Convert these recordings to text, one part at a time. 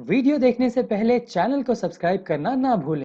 Video देखने से पहले चैनल को सब्सक्राइब करना ना भूलें।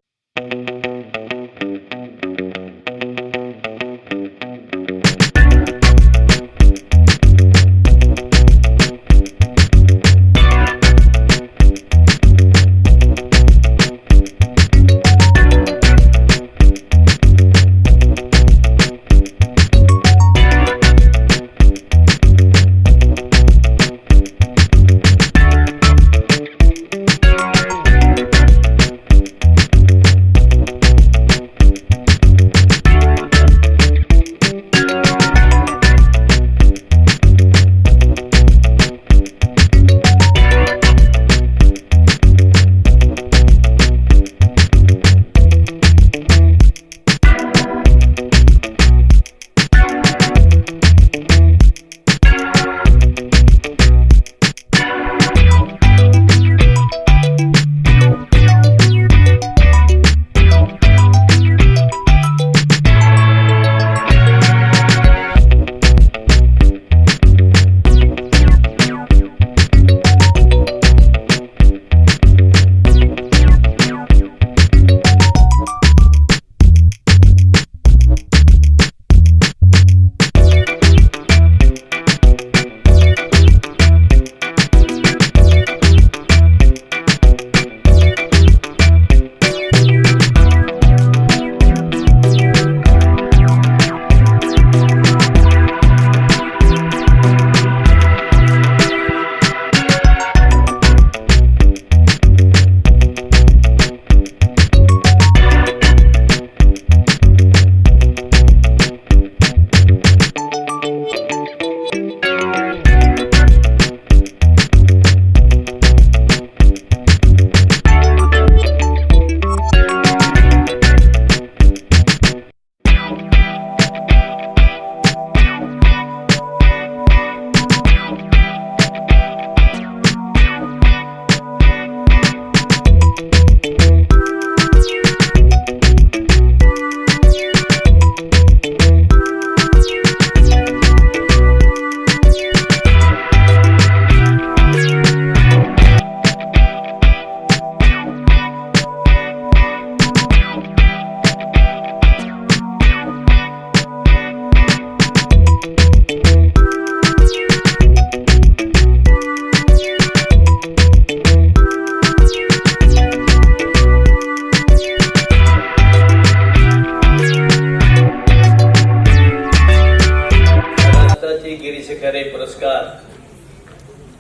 पुरस्कार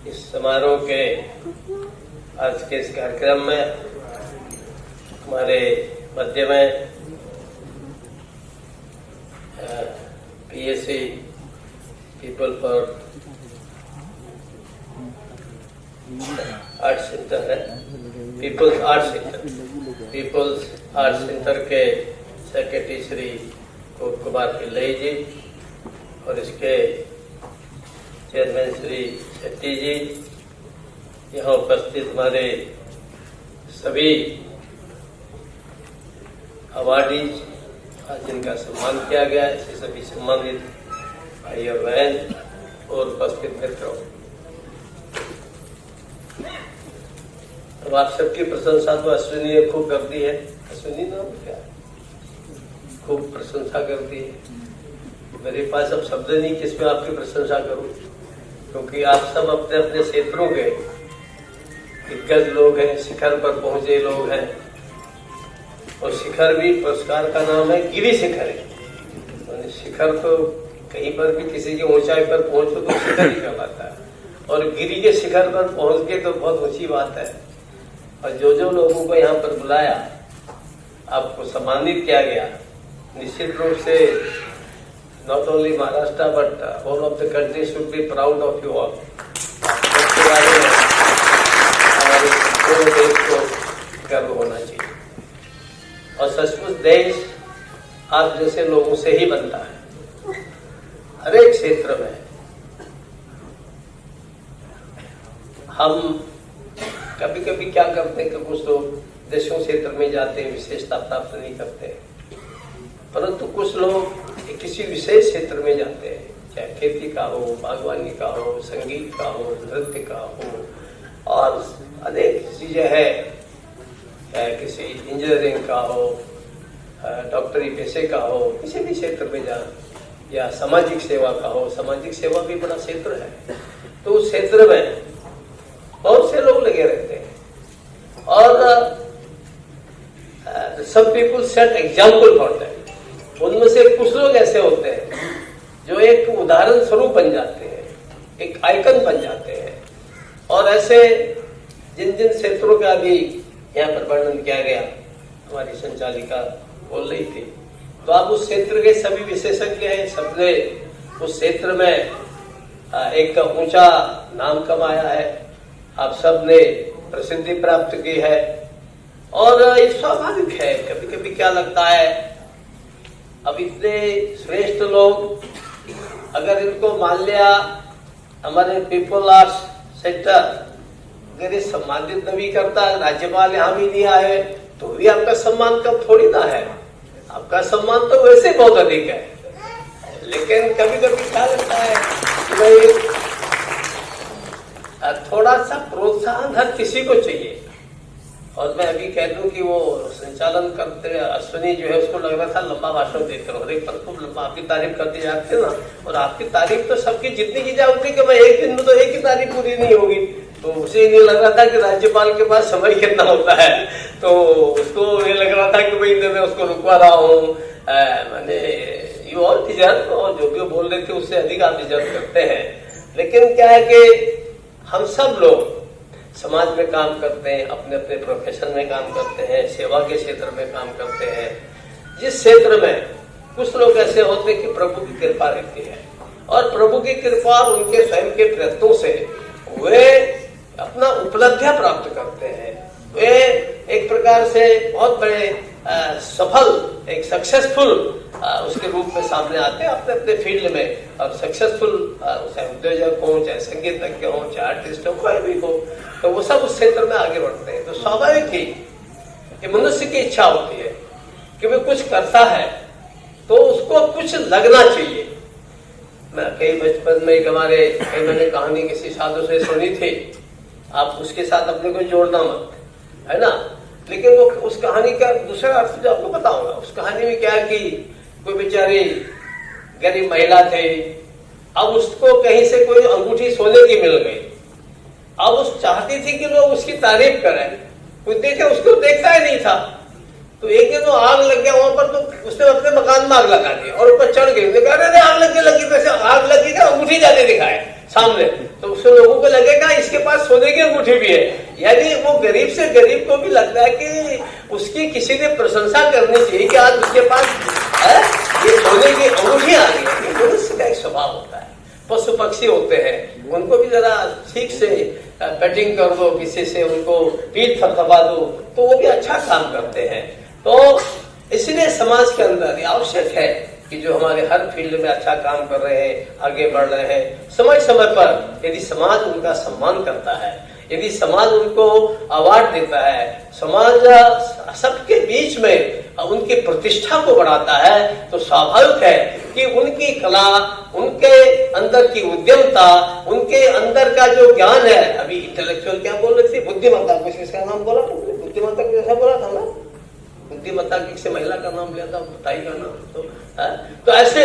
इस समारोह के आज के इस कार्यक्रम में हमारे मध्य में PSC people for art centre है, पीपल्स आर्ट सेंटर के सेक्रेटरी श्री कुमार पिल्लई जी और इसके चेयरमैन श्री शेट्टी जी, यहाँ उपस्थित हमारे सभी अवार्डीज आज जिनका सम्मान किया गया, ऐसे सभी सम्मानित भाई और बहन और उपस्थित मित्रों, अब आप सबकी प्रशंसा तो अश्विनी ने खूब कर दी है। अश्विनी नाम क्या खूब प्रशंसा करती है। मेरे पास अब शब्द नहीं किसमें आपकी प्रशंसा करूं, क्योंकि आप सब अपने अपने क्षेत्रों के दिग्गज लोग हैं, शिखर पर पहुंचे लोग हैं। और शिखर भी पुरस्कार का नाम है गिरी शिखर है। शिखर तो कहीं पर भी किसी की ऊंचाई पर पहुंचो तो शिखर ही कहलाता है, और गिरी के शिखर पर पहुंच के तो बहुत ऊंची बात है। और जो लोगों को यहाँ पर बुलाया, आपको सम्मानित किया गया, निश्चित रूप से not only Maharashtra but all of the country should be proud of you all. इसके बारे में हमारे पूरे देश को गर्व होना चाहिए, और सचमुच देश आप जैसे लोगों से ही बनता है। हर एक क्षेत्र में हम कभी कभी क्या करते हैं कि कुछ लोग देशों क्षेत्र में जाते हैं, विशेषता प्राप्त नहीं करते, परंतु कुछ लोग किसी विशेष क्षेत्र में जाते हैं, चाहे खेती का हो, बागवानी का हो, संगीत का हो, नृत्य का हो, और अनेक चीजें हैं, चाहे किसी इंजीनियरिंग का हो, डॉक्टरी पेशे का हो, किसी भी क्षेत्र में जा, या सामाजिक सेवा का हो। सामाजिक सेवा भी बड़ा क्षेत्र है, तो उस क्षेत्र में बहुत से लोग लगे रहते हैं और सब people set example for that. उनमें से कुछ लोग ऐसे होते हैं जो एक उदाहरण स्वरूप बन जाते हैं, एक आइकन बन जाते हैं। और ऐसे जिन जिन क्षेत्रों का भी यहाँ पर वर्णन किया गया, हमारी संचालिका बोल रही थी, तो आप उस क्षेत्र के सभी विशेषज्ञ हैं। सबने उस क्षेत्र में एक ऊंचा नाम कमाया है, आप सबने प्रसिद्धि प्राप्त की है। और ये स्वाभाविक है। कभी कभी क्या लगता है, अब इतने श्रेष्ठ लोग, अगर इनको मान लिया हमारे पीपल आर्ट्स सेक्टर अगर ये सम्मानित नहीं करता, राज्यपाल यहाँ भी दिया है, तो भी आपका सम्मान कम थोड़ी ना है। आपका सम्मान तो वैसे बहुत अधिक है। लेकिन कभी कभी क्या लगता है कि भाई थोड़ा सा प्रोत्साहन हर किसी को चाहिए। और मैं अभी कह दूं कि वो संचालन करते अश्विनी जो है, उसको लग रहा था लंबा भाषण देते रहो, हर पर खूब लंबा आपकी तारीफ करते जाते ना। और आपकी तारीफ तो सबकी जितनी की जाती कि मैं एक दिन में तो एक ही तारीफ पूरी नहीं होगी। तो उसे ये लग रहा था कि राज्यपाल के पास समय कितना होता है, तो उसको ये लग रहा था कि भाई मैं उसको रुकवा रहा हूँ। मैंने यू ऑल डिजर्व, और जो भी बोल रहे थे उससे अधिक आप डिजर्व करते हैं। लेकिन क्या है कि हम सब लोग समाज में काम करते हैं, अपने अपने प्रोफेशन में काम करते हैं, सेवा के क्षेत्र में काम करते हैं। जिस क्षेत्र में कुछ लोग ऐसे होते हैं कि प्रभु की कृपा रहती है, और प्रभु की कृपा और उनके स्वयं के प्रयत्नों से वे अपना उपलब्धियां प्राप्त करते हैं। वे एक प्रकार से बहुत बड़े सफल, एक सक्सेसफुल उसके रूप में सामने आते हैं अपने अपने फील्ड में। अब सक्सेसफुल चाहे उद्योजक हो, चाहे संगीतज्ञ हो, चाहे आर्टिस्ट हो, कोई भी हो, तो वो सब उस क्षेत्र में आगे बढ़ते हैं। तो स्वाभाविक ही कि मनुष्य की इच्छा होती है कि वो कुछ करता है तो उसको कुछ लगना चाहिए। मैं कई बचपन में हमारे मैंने कहानी किसी साधु से सुनी थी, आप उसके साथ अपने को जोड़ना मत, है ना। लेकिन वो उस कहानी का दूसरा अर्थ जो आपको बताऊंगा। उस कहानी में क्या कि कोई बेचारी गरीब महिला थे, अब उसको कहीं से कोई अंगूठी सोने की मिल गई। अब उस चाहती थी कि लोग उसकी तारीफ करें, कोई देखे, उसको देखता ही नहीं था। तो एक दिन तो आग लग गया वहां पर, तो उसने अपने मकान में आग लगा दी और ऊपर चढ़ गई। अरे आग लगी वैसे आग लगी क्या, अंगूठी जाके दिखाए सामने, तो उससे लोगों को लगेगा इसके पास सोने की अंगूठी भी है। यानी वो गरीब से गरीब को भी लगता है कि उसकी किसी ने प्रशंसा करनी चाहिए कि आज उसके पास ये सोने की अंगूठी आ गई। ये मनुष्य का एक स्वभाव होता है। पशु पक्षी होते हैं, उनको भी जरा ठीक से पेटिंग कर दो, किसी से उनको पीठ थपथपा दो, तो वो भी अच्छा काम करते हैं। तो इसलिए समाज के अंदर आवश्यक है कि जो हमारे हर फील्ड में अच्छा काम कर रहे हैं, आगे बढ़ रहे हैं, समय समय पर यदि समाज उनका सम्मान करता है, यदि समाज उनको अवार्ड देता है, समाज सबके बीच में उनकी प्रतिष्ठा को बढ़ाता है, तो स्वाभाविक है कि उनकी कला, उनके अंदर की उद्यमता, उनके अंदर का जो ज्ञान है, अभी इंटेलेक्चुअल क्या बोल रहे थे, बुद्धिमत्ता, किसका नाम बोला, बुद्धिमत्ता कैसा बोला था ना, बुद्धिमत्ता किसी महिला का नाम लिया था, बताई का नाम। तो ऐसे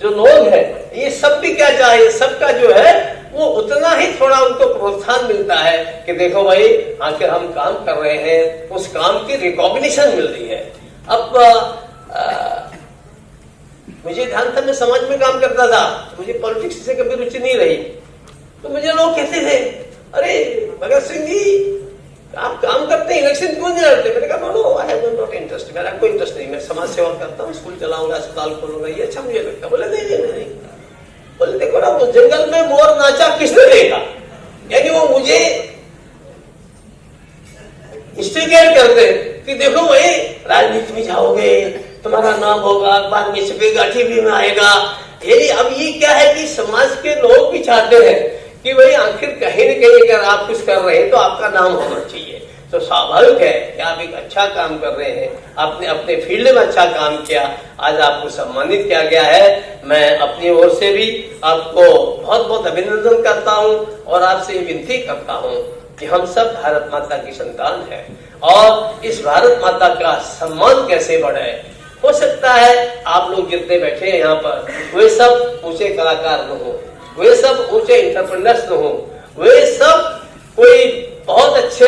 जो लोग हैं, ये सब भी क्या चाहिए, सबका जो है वो उतना ही थोड़ा उनको प्रोत्साहन मिलता है कि देखो भाई आखिर हम काम कर रहे हैं, उस काम की रिकॉग्निशन मिल रही है। अब मुझे ध्यान था, मैं समाज में काम करता था, मुझे पॉलिटिक्स से कभी रुचि नहीं रही। तो मुझे लोग कहते थे, अरे भगत सिंह जी आप काम करते हैं, इलेक्शन क्यों नहीं लड़ते? मैंने कहा no, I have not interest, मेरा कोई इंटरेस्ट नहीं, मैं समाज सेवा करता हूँ, स्कूल चलाऊंगा, अस्पताल खोलूंगा, ये अच्छा मुझे लगता है। बोले नहीं। बोले देखो ना, तो जंगल में मोर नाचा किसने देखा? यानी वो मुझे इंस्टिगेट करते कि देखो भाई राजनीति में जाओगे, तुम्हारा नाम होगा, अखबार में छपेगा, टीवी में आएगा। यही अब ये क्या है कि समाज के लोग भी चाहते हैं कि भाई आखिर कहीं न कहीं अगर आप कुछ कर रहे हैं तो आपका नाम होना चाहिए। तो स्वाभाविक है कि आप एक अच्छा काम कर रहे हैं, आपने अपने फील्ड में अच्छा काम किया, आज आपको सम्मानित किया गया है। मैं अपनी ओर से भी आपको बहुत बहुत अभिनंदन करता हूं और आपसे विनती करता हूं कि हम सब भारत माता की संतान हैं और इस भारत माता का सम्मान कैसे बढ़े। हो सकता है आप लोग जितने बैठे हैं यहाँ पर वे सब ऊंचे कलाकार न हो, वे सब ऊंचे इंटरप्रेन्योर्स न हो, वे सब कोई बहुत अच्छे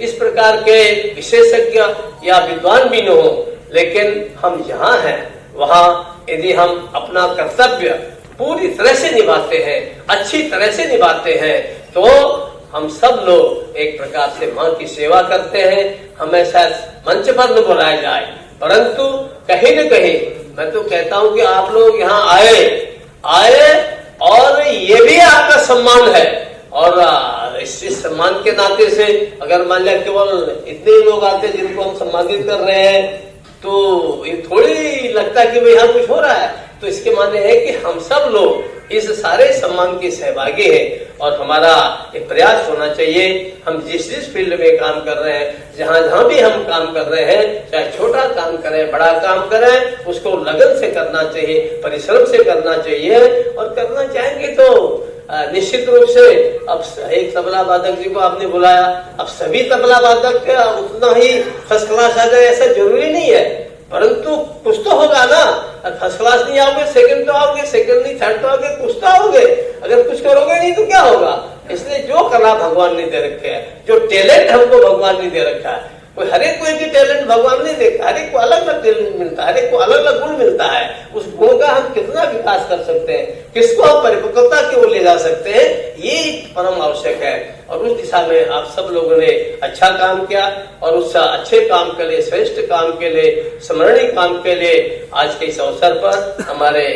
इस प्रकार के विशेषज्ञ या विद्वान भी न हो, लेकिन हम यहाँ हैं, वहाँ यदि हम अपना कर्तव्य पूरी तरह से निभाते हैं, अच्छी तरह से निभाते हैं, तो हम सब लोग एक प्रकार से माँ की सेवा करते हैं। हमें शायद मंच पर न बुलाया जाए, परंतु कहीं न कहीं मैं तो कहता हूँ कि आप लोग यहाँ आए और ये भी आपका सम्मान है। और इस सम्मान के नाते से अगर मान लिया केवल इतने लोग आते हैं जिनको हम सम्मानित कर रहे हैं, तो ये थोड़ी लगता कि भाई यहाँ कुछ हो रहा है। तो इसके माने है कि हम सब लोग इस सारे सम्मान के सहभागी हैं और हमारा एक प्रयास होना चाहिए। हम जिस फील्ड में काम कर रहे हैं, जहां भी हम काम कर रहे हैं, चाहे छोटा काम करें बड़ा काम करें, उसको लगन से करना चाहिए, परिश्रम से करना चाहिए। और करना चाहेंगे तो निश्चित रूप से अब एक तबला वादक जी को आपने बुलाया, अब सभी तबला वादक उतना ही फर्स्ट क्लास आ जाए ऐसा जरूरी नहीं है, परंतु कुछ तो होगा ना। फर्स्ट क्लास नहीं आओगे, सेकंड तो आओगे, सेकंड नहीं थर्ड तो आओगे, कुछ तो आओगे। अगर कुछ करोगे नहीं तो क्या होगा। इसलिए जो कला भगवान ने दे रखे है, जो टैलेंट हमको भगवान ने दे रखा है, कोई हर एक कोई टैलेंट भगवान नहीं देता, हर एक को अलग अलग टैलेंट मिलता है, हर एक को अलग अलग गुण मिलता है। उस गुण का हम कितना विकास कर सकते हैं, किसको हम परिपक्वता की ओर ले जा सकते हैं, ये परम आवश्यक है। और उस दिशा में आप सब लोगों ने अच्छा काम किया और उस अच्छे काम के लिए, श्रेष्ठ काम के लिए, स्मरणीय काम के लिए आज के इस अवसर पर हमारे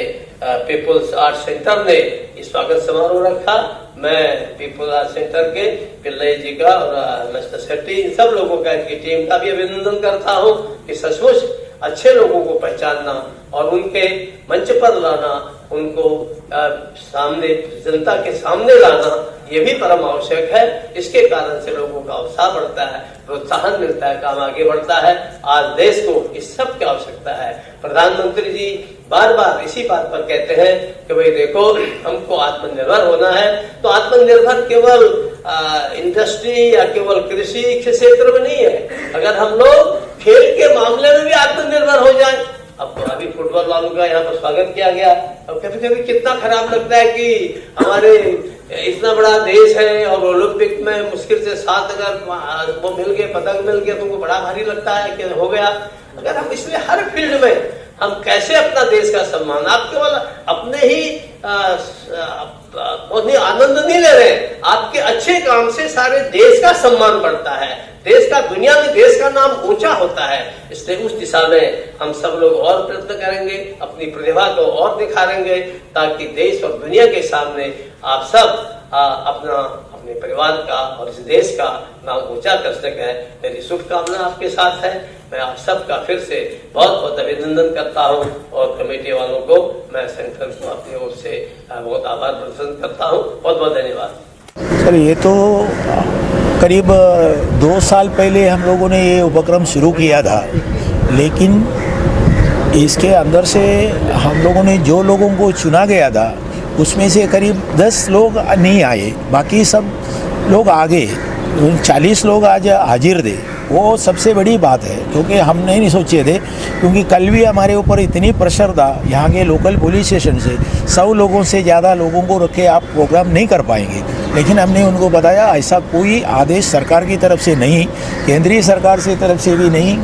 पीपुल्स आर्ट सेंटर ने स्वागत समारोह रखा। मैं पीपुल्स आर्ट सेंटर के पिल्लई जी का और मिस्टर शेट्टी, इन सब लोगों का, इनकी टीम का भी अभिनंदन करता हूँ कि सचमुच अच्छे लोगों को पहचानना और उनके मंच पर लाना, उनको सामने जनता के सामने लाना, ये भी परम आवश्यक है। इसके कारण से लोगों का उत्साह बढ़ता है, प्रोत्साहन मिलता है, काम आगे बढ़ता है। आज देश को इस सब की आवश्यकता है। प्रधानमंत्री जी बार बार इसी बात पर कहते हैं कि भाई देखो, हमको आत्मनिर्भर होना है। तो आत्मनिर्भर केवल इंडस्ट्री या केवल कृषि क्षेत्र में नहीं है, अगर हम लोग खेल के मामले में भी आत्मनिर्भर हो जाए। अब अभी फुटबॉल वालों का यहाँ पर स्वागत किया गया। अब कभी कभी कितना खराब लगता है कि हमारे इतना बड़ा देश है और ओलंपिक में मुश्किल से 7 अगर वो मिल गए, पदक मिल गया, तो उनको बड़ा भारी लगता है कि हो गया। अगर हम इसलिए हर फील्ड में हम कैसे अपना देश का सम्मान, आप केवल अपने ही आनंद नहीं ले रहे, आपके अच्छे काम से सारे देश का सम्मान बढ़ता है, देश का, दुनिया में देश का नाम ऊंचा होता है। इसलिए उस दिशा में हम सब लोग और प्रयत्न करेंगे, अपनी प्रतिभा को और दिखाएंगे, ताकि देश और दुनिया के सामने आप सब अपने परिवार का और इस देश का नाम ऊंचा कर सके। मेरी शुभकामना आपके साथ है। मैं आप सबका फिर से बहुत बहुत अभिनंदन करता हूं और कमेटी वालों को, मैं सेंटर को अपनी ओर से बहुत आभार प्रदर्शन करता हूं। बहुत बहुत धन्यवाद। सर, ये तो करीब 2 साल पहले हम लोगों ने ये उपक्रम शुरू किया था, लेकिन इसके अंदर से हम लोगों ने जो लोगों को चुना गया था उसमें से करीब 10 लोग नहीं आए, बाकी सब लोग आ गए। 40 लोग आज हाजिर थे। वो सबसे बड़ी बात है, क्योंकि हम नहीं सोचे थे, क्योंकि कल भी हमारे ऊपर इतनी प्रेशर था यहाँ के लोकल पुलिस स्टेशन से, 100 लोगों से ज़्यादा लोगों को रख के आप प्रोग्राम नहीं कर पाएंगे। लेकिन हमने उनको बताया ऐसा कोई आदेश सरकार की तरफ से नहीं, केंद्रीय सरकार से तरफ से भी नहीं,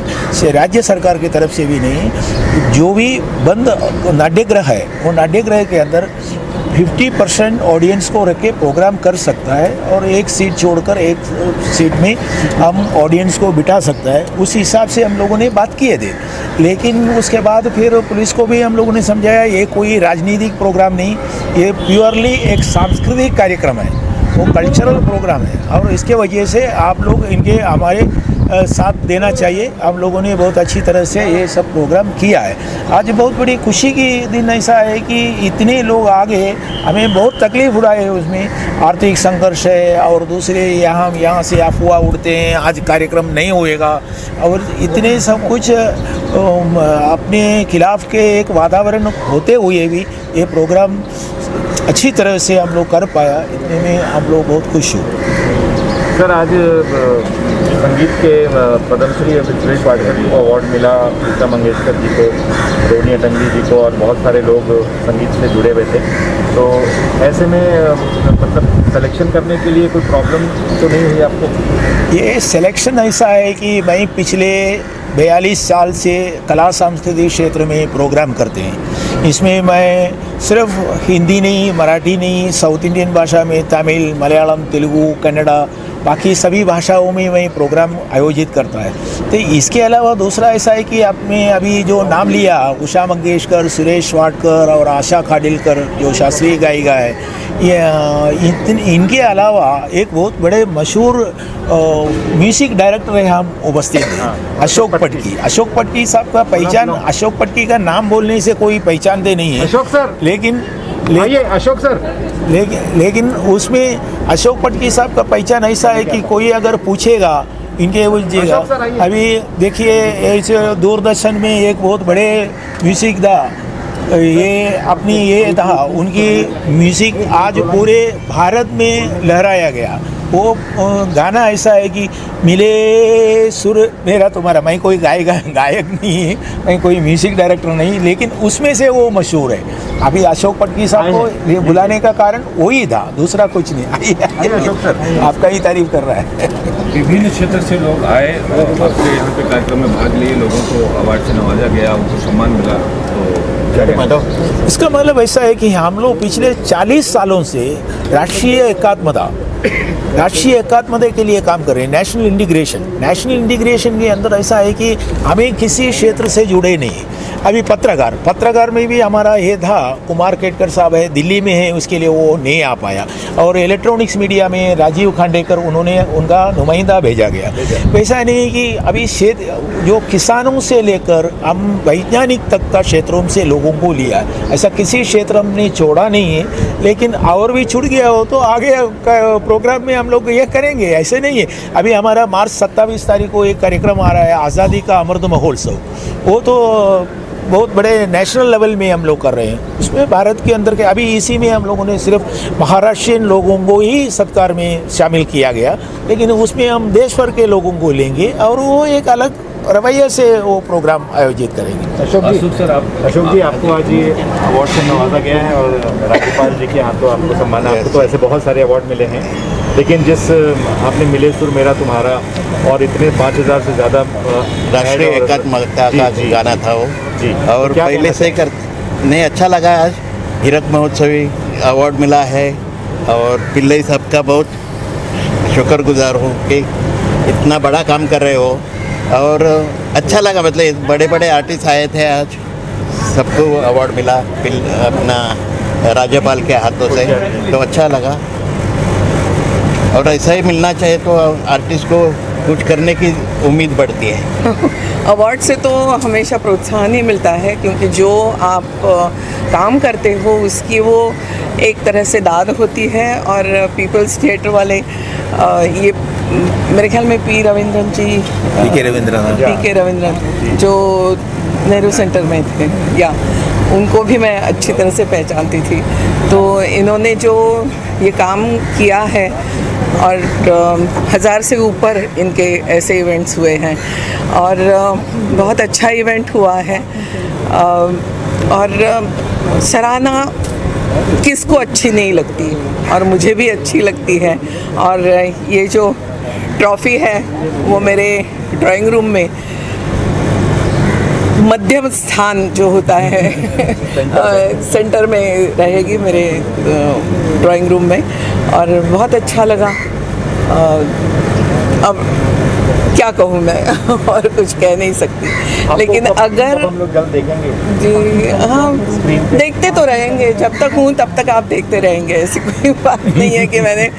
राज्य सरकार की तरफ से भी नहीं। जो भी बंद नाट्यगृह है, वो नाट्यगृह के अंदर 50% ऑडियंस को रख के प्रोग्राम कर सकता है और एक सीट छोड़कर एक सीट में हम ऑडियंस को बिठा सकता है। उस हिसाब से हम लोगों ने बात किए थे। लेकिन उसके बाद फिर पुलिस को भी हम लोगों ने समझाया ये कोई राजनीतिक प्रोग्राम नहीं, ये प्योरली एक सांस्कृतिक कार्यक्रम है, वो कल्चरल प्रोग्राम है और इसके वजह से आप लोग इनके हमारे साथ देना चाहिए। हम लोगों ने बहुत अच्छी तरह से ये सब प्रोग्राम किया है। आज बहुत बड़ी खुशी की दिन ऐसा है कि इतने लोग आ गए। हमें बहुत तकलीफ हो रहा है, उसमें आर्थिक संघर्ष है और दूसरे यहाँ से अफवाह उड़ते हैं आज कार्यक्रम नहीं होएगा और इतने सब कुछ अपने खिलाफ के एक वातावरण होते हुए भी ये प्रोग्राम अच्छी तरह से हम लोग कर पाया, इतने में हम लोग बहुत खुश हुए। सर आज संगीत के पद्मश्री सुरेश वाडकर जी को अवार्ड मिला, लता मंगेशकर जी को, रोनी अटंगी जी को, और बहुत सारे लोग संगीत से जुड़े हुए थे। तो ऐसे में मतलब सिलेक्शन करने के लिए कोई प्रॉब्लम तो नहीं हुई आपको? ये सिलेक्शन ऐसा है कि मैं पिछले 42 साल से कला सांस्कृतिक क्षेत्र में प्रोग्राम करते हैं। इसमें मैं सिर्फ हिंदी नहीं, मराठी नहीं, साउथ इंडियन भाषा में तमिल, मलयालम, तेलुगु, कन्नड़ा, बाकी सभी भाषाओं में मैं प्रोग्राम आयोजित करता है। तो इसके अलावा दूसरा ऐसा है कि आपने अभी जो नाम लिया, उषा मंगेशकर, सुरेश वाडकर और आशा खाडिलकर जो शास्त्रीय गायिका है, ये इनके अलावा एक बहुत बड़े मशहूर म्यूजिक डायरेक्टर है हम उपस्थित हैं, अशोक पटकी। अशोक पटकी साहब का पहचान, अशोक पटकी का नाम बोलने से कोई पहचानते नहीं है, अशोक सर, लेकिन अशोक सर, लेकिन उसमें अशोक पटकी साहब का पहचान ऐसा है कि कोई अगर पूछेगा इनके पूछिएगा। अभी देखिए दूरदर्शन में एक बहुत बड़े म्यूजिक था, ये अपनी ये था, उनकी म्यूजिक आज पूरे भारत में लहराया गया। वो गाना ऐसा है कि मिले सुर मेरा तुम्हारा। मैं कोई गायक नहीं है, मैं कोई म्यूजिक डायरेक्टर नहीं, लेकिन उसमें से वो मशहूर है। अभी अशोक पटकी साहब को बुलाने का कारण वही था, दूसरा कुछ नहीं। आइए अशोक सर, आपका ही तारीफ कर रहा है। विभिन्न क्षेत्र से लोग आए और आपके यहाँ पे कार्यक्रम में भाग लिए, लोगों को अवार्ड से नवाजा गया, उनको सम्मान मिला। तो इसका मतलब ऐसा है कि हम लोग पिछले 40 सालों से राष्ट्रीय एकात्मता के लिए काम कर रहे हैं। नेशनल इंटीग्रेशन के अंदर ऐसा है कि हमें किसी क्षेत्र से जुड़े नहीं। अभी पत्रकार में भी हमारा ये था, कुमार केटकर साहब है, दिल्ली में है, उसके लिए वो नहीं आ पाया। और इलेक्ट्रॉनिक्स मीडिया में राजीव खांडेकर, उनका नुमाइंदा भेजा गया। वैसा नहीं कि अभी जो किसानों से लेकर हम वैज्ञानिक तक का क्षेत्रों से लोगों को लिया है, ऐसा किसी क्षेत्र हमने छोड़ा नहीं है। लेकिन और भी छूट गया हो तो आगे का प्रोग्राम में हम लोग ये करेंगे, ऐसे नहीं है। अभी हमारा मार्च 27 तारीख को एक कार्यक्रम आ रहा है, आज़ादी का अमृत महोत्सव। वो तो बहुत बड़े नेशनल लेवल में हम लोग कर रहे हैं। उसमें भारत के अंदर के अभी इसी में हम लोगों ने सिर्फ महाराष्ट्रियन लोगों को ही सत्कार में शामिल किया गया, लेकिन उसमें हम देश भर के लोगों को लेंगे और वो एक अलग रवैये से वो प्रोग्राम आयोजित करेंगे। अशोक जी, आपको आज ये अवार्ड से नवाजा गया है और राज्यपाल जी के हाथों आपको सम्मान। आपको तो ऐसे बहुत सारे अवार्ड मिले हैं, लेकिन जिस आपने मिले सुर मेरा तुम्हारा और इतने 5000 से ज़्यादा राष्ट्रीय एकात्मता का गाना था वो जी, और तो पहले से नहीं अच्छा लगा। आज हीरक महोत्सवी अवार्ड मिला है और पिल्लई साहब का बहुत शुक्रगुजार हूँ कि इतना बड़ा काम कर रहे हो और अच्छा लगा। मतलब बड़े बड़े आर्टिस्ट आए थे आज, सबको अवार्ड मिला अपना राज्यपाल के हाथों से, तो अच्छा लगा। और ऐसा ही मिलना चाहिए तो आर्टिस्ट को कुछ करने की उम्मीद बढ़ती है। अवार्ड से तो हमेशा प्रोत्साहन ही मिलता है, क्योंकि जो आप काम करते हो उसकी वो एक तरह से दाद होती है। और पीपल्स थिएटर वाले ये मेरे ख्याल में पी के रविंद्रन जो नेहरू सेंटर में थे, या उनको भी मैं अच्छी तरह से पहचानती थी। तो इन्होंने जो ये काम किया है और 1000 से ऊपर इनके ऐसे इवेंट्स हुए हैं और बहुत अच्छा इवेंट हुआ है। और सराहना किसको अच्छी नहीं लगती, और मुझे भी अच्छी लगती है। और ये जो ट्रॉफ़ी है वो मेरे ड्राइंग रूम में मध्यम स्थान जो होता है सेंटर में रहेगी मेरे ड्राइंग रूम में, और बहुत अच्छा लगा। अब क्या कहूँ मैं और कुछ कह नहीं सकती, लेकिन अगर हम लोग जल्द देखेंगे जी हाँ, देखते तो रहेंगे, जब तक हूँ तब तक आप देखते रहेंगे। ऐसी कोई बात नहीं है कि मैंने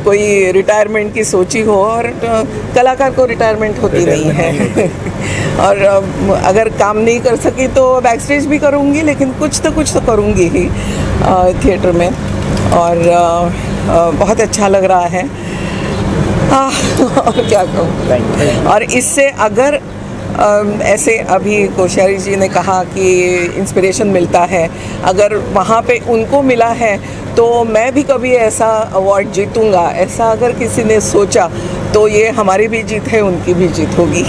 कोई रिटायरमेंट की सोची हो, और कलाकार को रिटायरमेंट होती नहीं है। और अगर काम नहीं कर सकी तो बैक स्टेज भी करूँगी, लेकिन कुछ तो करूँगी ही थिएटर में। और बहुत अच्छा लग रहा है और क्या कहूँ। और इससे अगर ऐसे अभी कोश्यारी जी ने कहा कि इंस्पिरेशन मिलता है, अगर वहाँ पे उनको मिला है तो मैं भी कभी ऐसा अवार्ड जीतूंगा, ऐसा अगर किसी ने सोचा तो ये हमारी भी जीत है, उनकी भी जीत होगी।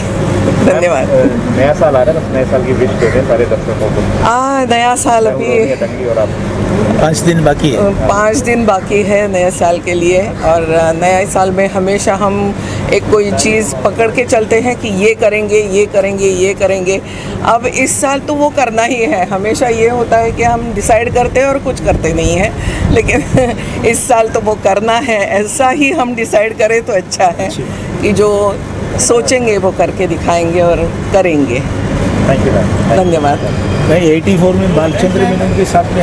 धन्यवाद। नया साल आ रहा है, नए साल की विश दे दें सारे दर्शकों को। नया साल अभी रोनी अटंगी और आप 5 दिन बाकी है। 5 दिन बाकी है नए साल के लिए, और नए साल में हमेशा हम एक कोई चीज़ पकड़ के चलते हैं कि ये करेंगे, ये करेंगे, ये करेंगे। अब इस साल तो वो करना ही है। हमेशा ये होता है कि हम डिसाइड करते हैं और कुछ करते नहीं हैं, लेकिन इस साल तो वो करना है। ऐसा ही हम डिसाइड करें तो अच्छा है कि जो सोचेंगे वो करके दिखाएंगे और करेंगे। Thank you ma'am. धन्यवाद। मैं 84 में बालचंद्र मेनन के साथ में